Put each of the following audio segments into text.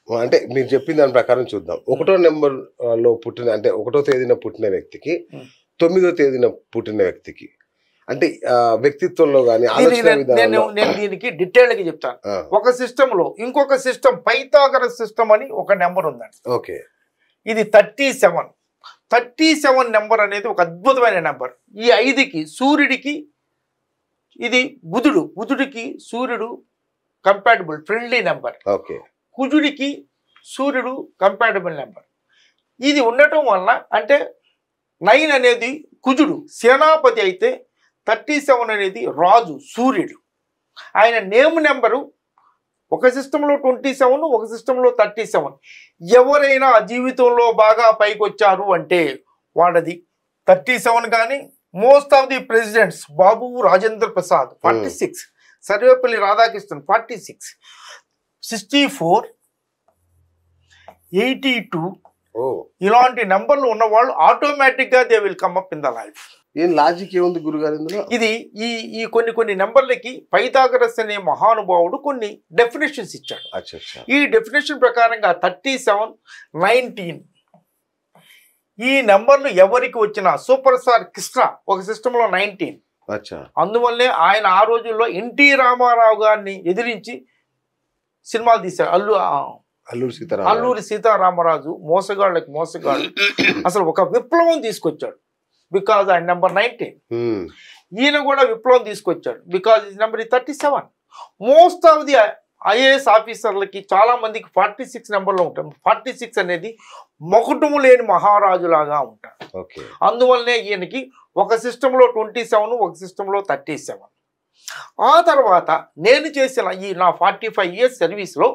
అంటే మీరు చెప్పిన దాని ప్రకారం చూద్దాం. 1వ నెంబర్ లో పుట్టిన అంటే 1వ తేదీన పుట్టిన వ్యక్తికి 9వ తేదీన పుట్టిన వ్యక్తికి అంటే వ్యక్తిత్వంలో గానీ ఆలోచన విధానంలో నేను దీనికి డీటెయిల్ గా చెప్తాను. ఒక సిస్టమ్ లో ఇంకొక సిస్టమ్ పైథాగరస్ సిస్టమ్ అని ఒక నెంబర్ ఉందండి. ఓకే. ఇది 37 నెంబర్ అనేది ఒక అద్భుతమైన నెంబర్. ఈ 5కి సూర్యుడికి ఇది బుధుడికి సూర్యుడు కంపాటబుల్ ఫ్రెండ్లీ నెంబర్. ఓకే. కుజుడికి సూర్యుడు కంపాటబుల్ నెంబర్. ఇది ఉండటం వల్ల అంటే 9 అనేది కుజుడు సేనాపతి అయితే 37 అనేది రాజు సూర్యుడు. ఆయన నేమ్ నెంబరు ఒక సిస్టంలో 27 ఒక సిస్టంలో 37. ఎవరైనా జీవితంలో బాగా పైకి వచ్చారు అంటే వాడది 37. కానీ most of the presidents Babu Rajendra Prasad 46, Sarvepalli Radhakrishnan 46, 64, 82 ఇలాంటి నెంబర్లు ఉన్నవాళ్ళు ఆటోమేటిక్ గా they will come up in the life. ఏం లాజిక్ ఏముంది గురుగారు ఇందులో? ఇది ఈ కొన్ని నెంబర్లకి పైథాగరస్ అనే మహానుభావుడు కొన్ని డెఫినేషన్స్ ఇచ్చాడు. ఈ డెఫినేషన్ ప్రకారంగా 37, 19 ఈ నెంబర్లు ఎవరికి వచ్చినా సూపర్ స్టార్ కృష్ణ ఒక సిస్టంలో 19. అందువల్లే ఆయన ఆ రోజుల్లో ఎన్టీ రామారావు గారిని ఎదిరించి సినిమాలు తీశారు. అల్లూరి సీతారామరాజు మోసగాళ్ళకి మోసగాళ్ళు అసలు ఒక విప్లవం తీసుకొచ్చాడు బికాజ్ ఆయన నెంబర్ 19. ఈయన కూడా విప్లవం తీసుకొచ్చాడు because number 37. Most of the IAS ఆఫీసర్లకి చాలా మందికి 46 నెంబర్లో ఉంటారు. 46 అనేది మొకటము లేని మహారాజులాగా ఉంటారు. అందువల్లనే ఈయనకి ఒక సిస్టంలో 27 ఒక సిస్టంలో 37. ఆ తర్వాత నేను చేసిన ఈ నా 45 ఇయర్స్ సర్వీస్లో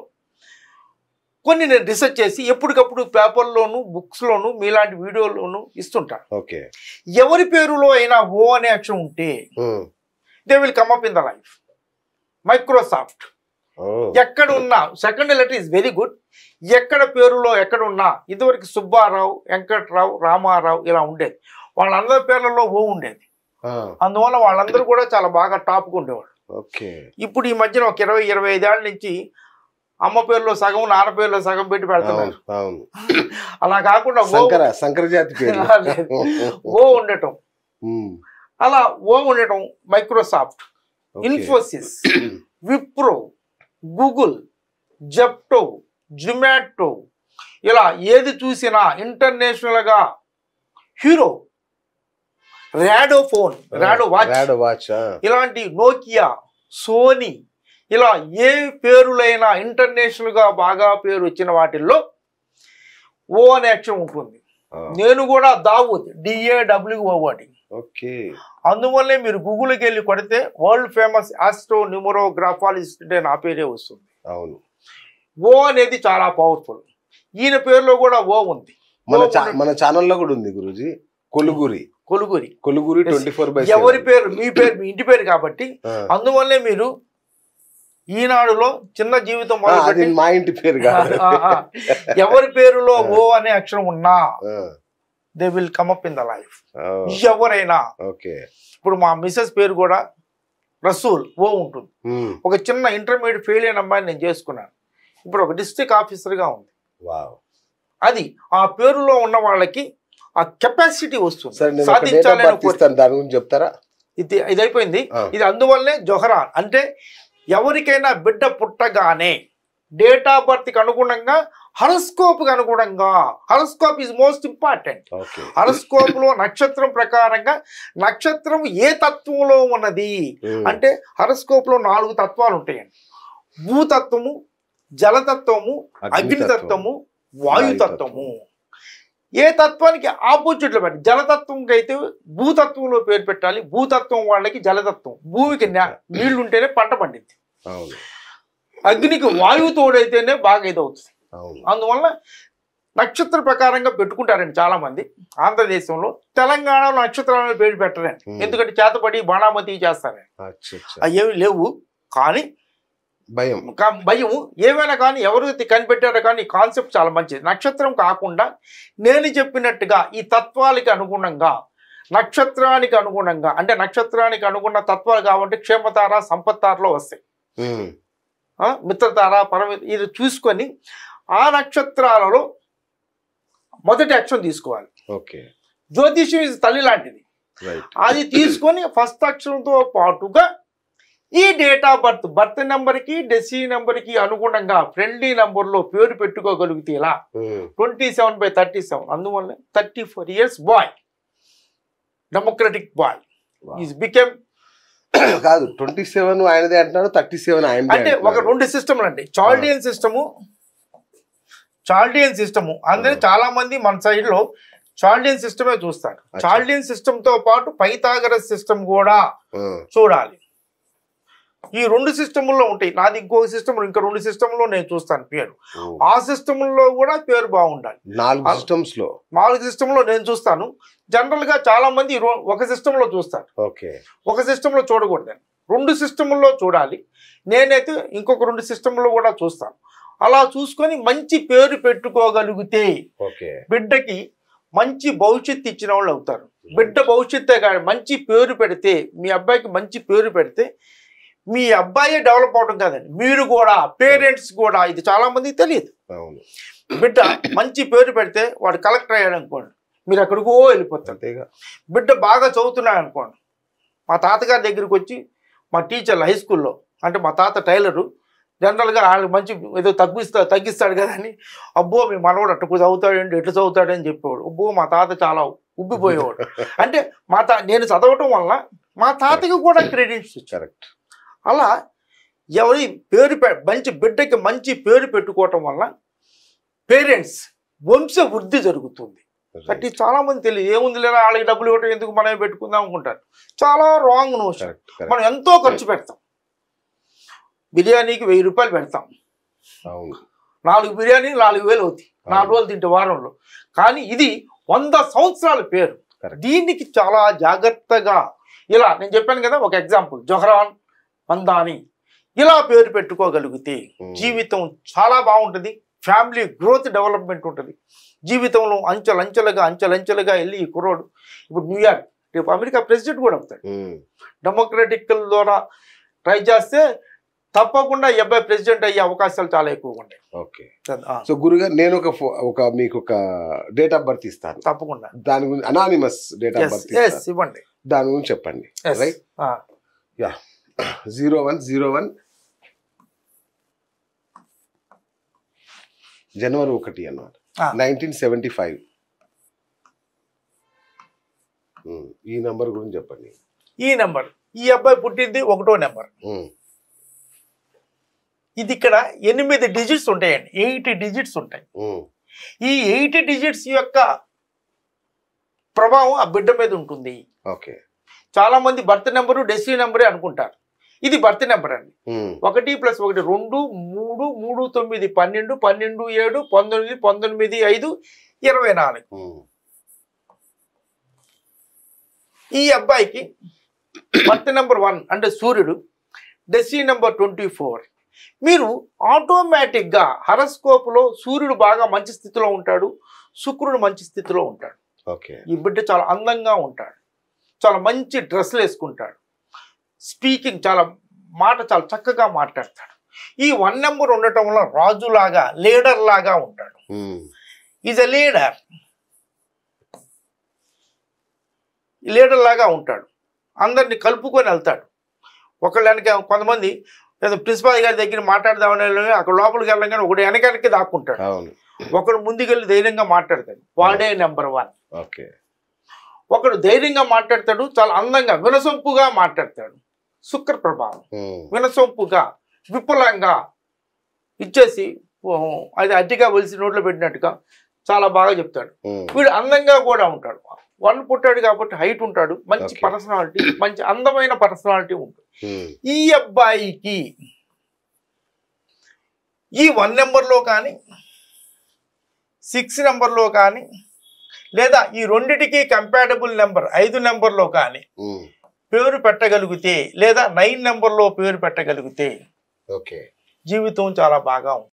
కొన్ని నేను రీసెర్చ్ చేసి ఎప్పటికప్పుడు పేపర్లోను బుక్స్లోను మీలాంటి వీడియోలోను ఇస్తుంటాను. ఎవరి పేరులో అయినా ఓ అనే అక్షరం ఉంటే they will come up in the life. Microsoft ఎక్కడ ఉన్నా second letter is very good. ఎక్కడ పేరులో ఎక్కడ ఉన్నా ఇదివరకు సుబ్బారావు, వెంకట్రావు, రామారావు ఇలా ఉండేది. వాళ్ళందరి పేర్లలో ఓ ఉండేది. అందువల్ల వాళ్ళందరూ కూడా చాలా బాగా టాప్గా ఉండేవాళ్ళు. ఇప్పుడు ఈ మధ్యన ఒక 20-25 ఏళ్ళ నుంచి అమ్మ పేరులో సగం నాన్న పేరులో సగం పెట్టి పెడుతున్నారు. అలా కాకుండా ఓ ఉండటం అలా ఓ ఉండటం Microsoft, Infosys, Wipro, Google, Zepto, Zomato ఇలా ఏది చూసినా ఇంటర్నేషనల్గా హీరో, రాడో ఫోన్, రాడో వాచ్ ఇలాంటి నోకియా, సోనీ ఇలా ఏ పేరులైనా ఇంటర్నేషనల్గా బాగా పేరు వచ్చిన వాటిల్లో ఓ అనే అక్షరం ఉంటుంది. నేను కూడా దావూద్ DAWO వాడి. అందువల్లే మీరు గూగుల్కి వెళ్ళి కొడితే వరల్డ్ ఫేమస్ ఆస్ట్రో న్యూమరోగ్రాఫాలజిస్ట్ అంటే నా పేరే వస్తుంది. ఓ అనేది చాలా పవర్ఫుల్. ఈయన పేరులో కూడా ఓ ఉంది. మన ఛానల్లో కూడా ఉంది గురూజీ. కొలుగురి 24/7 ఎవరి పేరు మీ పేరు మీ ఇంటి పేరు కాబట్టి అందువల్లే మీరు ఈనాడులో చిన్న జీవితం మా ఇంటి పేరు ఎవరి పేరులో ఓ అనే అక్షరం ఉన్నా they will come up in the life. ఎవరైనా ఇప్పుడు మా మిసెస్ పేరు కూడా రసూల్ ఓ ఉంటుంది. ఒక చిన్న ఇంటర్మీడియట్ ఫెయిల్ అయిన అమ్మాయిని నేను చేసుకున్నాను. ఇప్పుడు ఒక డిస్ట్రిక్ట్ ఆఫీసర్గా ఉంది. అది ఆ పేరులో ఉన్న వాళ్ళకి ఆ కెపాసిటీ వస్తుంది, సాధించాలని చెప్తారా? ఇది అయిపోయింది. ఇది అందువల్లనే జొహరాన్ అంటే ఎవరికైనా బిడ్డ పుట్టగానే డేట్ ఆఫ్ బర్త్కి అనుగుణంగా హరస్కోప్కి అనుగుణంగా, హరస్కోప్ ఈజ్ మోస్ట్ ఇంపార్టెంట్. హరస్కోప్లో నక్షత్రం ప్రకారంగా నక్షత్రం ఏ తత్వంలో ఉన్నది అంటే హరస్కోప్లో 4 తత్వాలు ఉంటాయండి. భూతత్వము, జలతత్వము, అగ్నితత్వము, వాయుతత్వము. ఏ తత్వానికి ఆపోజిట్లో పెట్టి జలతత్వంకి అయితే భూతత్వంలో పేరు పెట్టాలి. భూతత్వం వాళ్ళకి జలతత్వం, భూమికి నీళ్లు ఉంటేనే పంట పండిద్ది. అగ్నికి వాయువు తోడైతేనే బాగా ఇదవుతుంది. అందువల్ల నక్షత్ర ప్రకారంగా పెట్టుకుంటారండి చాలా మంది. ఆంధ్రదేశంలో తెలంగాణలో నక్షత్రాలను పేరు పెట్టరండి, ఎందుకంటే చేతపడి బాణామతి చేస్తారండి. అవేమి లేవు. కానీ భయం ఏమైనా కానీ ఎవరైతే కనిపెట్టారో కానీ కాన్సెప్ట్ చాలా మంచిది. నక్షత్రం కాకుండా నేను చెప్పినట్టుగా ఈ తత్వాలకి అనుగుణంగా నక్షత్రానికి అనుగుణంగా అంటే నక్షత్రానికి అనుగుణ తత్వాలు కావాలంటే క్షేమతార, సంపత్తారలో వస్తాయి. మిత్రతార, ఇది చూసుకొని ఆ నక్షత్రాలలో మొదటి అక్షరం తీసుకోవాలి. ఓకే. జ్యోతిష్యం ఇది తల్లి లాంటిది. అది తీసుకొని ఫస్ట్ అక్షరంతో పాటుగా ఈ డేట్ ఆఫ్ బర్త్ నెంబర్కి డెస్టినీ నెంబర్కి అనుగుణంగా ఫ్రెండ్లీ నెంబర్లో పేరు పెట్టుకోగలిగితే ఇలా 27/37 అందువల్ల 34 years boy, democratic boy is become. కాదు 27 ఆయనదే అంటున్నాడు, 37 ఆయనదే అంటే ఒక రెండు సిస్టమ్లు అండి. చాల్డియన్ సిస్టము అందరూ చాలా మంది మన సైడ్ లో చాల్డియన్ సిస్టమే చూస్తారు. చాల్డియన్ సిస్టమ్ తో పాటు పైథాగరస్ సిస్టమ్ కూడా చూడాలి. ఈ రెండు సిస్టముల్లో ఉంటాయి. నాది ఇంకో సిస్టమ్, ఇంకా రెండు సిస్టంలో నేను చూస్తాను పేరు. ఆ సిస్టంలో కూడా పేరు బాగుండాలి. 4 సిస్టంలో నేను చూస్తాను. జనరల్ గా చాలా మంది ఒక సిస్టంలో చూస్తారు, ఒక సిస్టంలో చూడకూడదని. రెండు సిస్టంలో చూడాలి. నేనైతే ఇంకొక 2 సిస్టంలో కూడా చూస్తాను. అలా చూసుకొని మంచి పేరు పెట్టుకోగలిగితే బిడ్డకి మంచి భవిష్యత్తు ఇచ్చిన వాళ్ళు అవుతారు. బిడ్డ భవిష్యత్తే కాదు, మంచి పేరు పెడితే, మీ అబ్బాయికి మంచి పేరు పెడితే మీ అబ్బాయే డెవలప్ అవడం కాదండి, మీరు కూడా, పేరెంట్స్ కూడా. ఇది చాలా మందికి తెలియదు. బిడ్డ మంచి పేరు పెడితే వాడు కలెక్టర్ అయ్యాడు అనుకోండి, మీరు ఎక్కడికో వెళ్ళిపోతారు. బిడ్డ బాగా చదువుతున్నాడు అనుకోండి, మా తాతగారి దగ్గరికి వచ్చి, మా టీచర్లు హై స్కూల్లో, అంటే మా తాత టైలరు, జనరల్గా వాళ్ళకి మంచి ఏదో తగ్గిస్తాడు కదా అని, అబ్బో మీ మనవాడు అట్టు చదువుతాడండి, ఎట్లు చదువుతాడని చెప్పేవాడు. అబ్బో మా తాత చాలా ఉబ్బిపోయేవాడు. అంటే నేను చదవటం వల్ల మా తాతకి కూడా క్రెడిట్స్ ఇచ్చారు. అలా ఎవరి పేరు మంచి బిడ్డకి మంచి పేరు పెట్టుకోవటం వల్ల పేరెంట్స్ వంశ వృద్ధి జరుగుతుంది. అంటే చాలా మంది తెలియదు. ఏముంది లేదా వాళ్ళకి డబ్బులు ఇవ్వటం ఎందుకు, మనమే పెట్టుకుందాం అనుకుంటారు. చాలా రాంగ్ నోషన్. మనం ఎంతో ఖర్చు పెడతాం. బిర్యానీకి 1000 రూపాయలు పెడతాం, 4 బిర్యానీ 4000 అవుతాయి 4 రోజులు తింటే వారంలో. కానీ ఇది 100 సంవత్సరాల పేరు. దీనికి చాలా జాగ్రత్తగా, ఇలా నేను చెప్పాను కదా ఒక ఎగ్జాంపుల్, జొహరాన్ మందాని, ఇలా పేరు పెట్టుకోగలిగితే జీవితం చాలా బాగుంటుంది. ఫ్యామిలీ గ్రోత్ డెవలప్మెంట్ ఉంటుంది. జీవితంలో అంచెలంచెలుగా వెళ్ళి ఈ కుర్రోడు ఇప్పుడు న్యూయార్క్, రేపు అమెరికా ప్రెసిడెంట్ కూడా అవుతాడు. డెమోక్రటిక్ ద్వారా ట్రై చేస్తే తప్పకుండా ఈ అబ్బాయి ప్రెసిడెంట్ అయ్యే అవకాశాలు చాలా ఎక్కువగా ఉంటాయి. ఓకే. సో గురుగారు, నేను మీకు ఒక డేట్ ఆఫ్ బర్త్ ఇస్తాను, తప్పకుండా దాని గురించి, అనానిమస్ డేట్ ఆఫ్ బర్త్ ఇవ్వండి, దాని గురించి చెప్పండి. రైట్. యా. 0101 జనవరి 1 అన్నమాట, 1975. ఈ నంబర్ గురించి చెప్పండి. ఈ నంబర్, ఈ అబ్బాయి పుట్టింది 1వ నెంబర్. ఇది ఇక్కడ 8 డిజిట్స్ ఉంటాయండి, 8 డిజిట్స్ ఉంటాయి. ఈ 8 డిజిట్స్ యొక్క ప్రభావం ఆ బిడ్డ మీద ఉంటుంది. ఓకే. చాలా మంది బర్త్ నెంబరు డెస్టినీ నెంబరే అనుకుంటారు. ఇది బర్త్ నెంబర్ అండి. 1 + 1 2 3 3 9 12 12 7 19 19 5 24. ఈ అబ్బాయికి బర్త్ నెంబర్ 1 అంటే సూర్యుడు, డెస్టినీ నెంబర్ 24. మీరు ఆటోమేటిక్గా హరస్కోప్లో సూర్యుడు బాగా మంచి స్థితిలో ఉంటాడు, శుక్రుడు మంచి స్థితిలో ఉంటాడు. ఈ బిడ్డ చాలా అందంగా ఉంటాడు, చాలా మంచి డ్రెస్సులు వేసుకుంటాడు, స్పీకింగ్ చాలా చక్కగా మాట్లాడతాడు. ఈ 1 నెంబర్ ఉండటం వల్ల రాజులాగా, లీడర్ లాగా ఉంటాడు. ఈజ్ ఎ లీడర్ లాగా ఉంటాడు. అందరిని కలుపుకొని వెళ్తాడు. ఒకళ్ళకి కొంతమంది ఏదో ప్రిన్సిపాల్ గారి దగ్గర మాట్లాడదామని అక్కడ లోపలికి వెళ్ళగానే ఒకటి వెనకానికి దాక్కుంటాడు, ఒకడు ముందుకెళ్ళి ధైర్యంగా మాట్లాడతాడు, వాడే నెంబర్ 1. ఒకడు ధైర్యంగా మాట్లాడతాడు, చాలా అందంగా వినసొంపుగా మాట్లాడతాడు. శుక్ర ప్రభావం, వినసొంపుగా విపులంగా ఇచ్చేసి అది అట్టిగా ఒలిసి నోట్లో పెట్టినట్టుగా చాలా బాగా చెప్తాడు. వీడు అందంగా కూడా ఉంటాడు. 1 పుట్టాడు కాబట్టి హైట్ ఉంటాడు, మంచి పర్సనాలిటీ, మంచి అందమైన పర్సనాలిటీ ఉంటుంది. ఈ అబ్బాయికి ఈ 1 నెంబర్లో కానీ 6 నెంబర్లో కానీ లేదా ఈ రెండిటికి కంపాటబుల్ నెంబర్ 5 నెంబర్లో కానీ పేరు పెట్టగలిగితే, లేదా 9 నెంబర్లో పేరు పెట్టగలిగితే జీవితం చాలా బాగా ఉంటుంది.